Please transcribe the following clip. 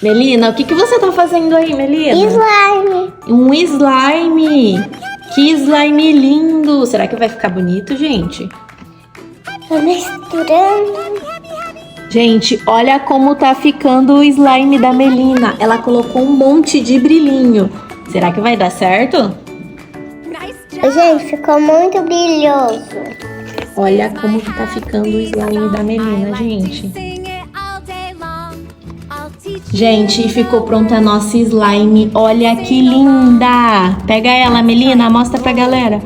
Melina, o que você tá fazendo aí, Melina? Slime. Um slime. Que slime lindo. Será que vai ficar bonito, gente? Tô misturando. Gente, olha como tá ficando o slime da Melina. Ela colocou um monte de brilhinho. Será que vai dar certo? Gente, ficou muito brilhoso. Olha como que tá ficando o slime da Melina, gente. Gente, ficou pronta a nossa slime. Olha que linda! Pega ela, Melina, mostra pra galera.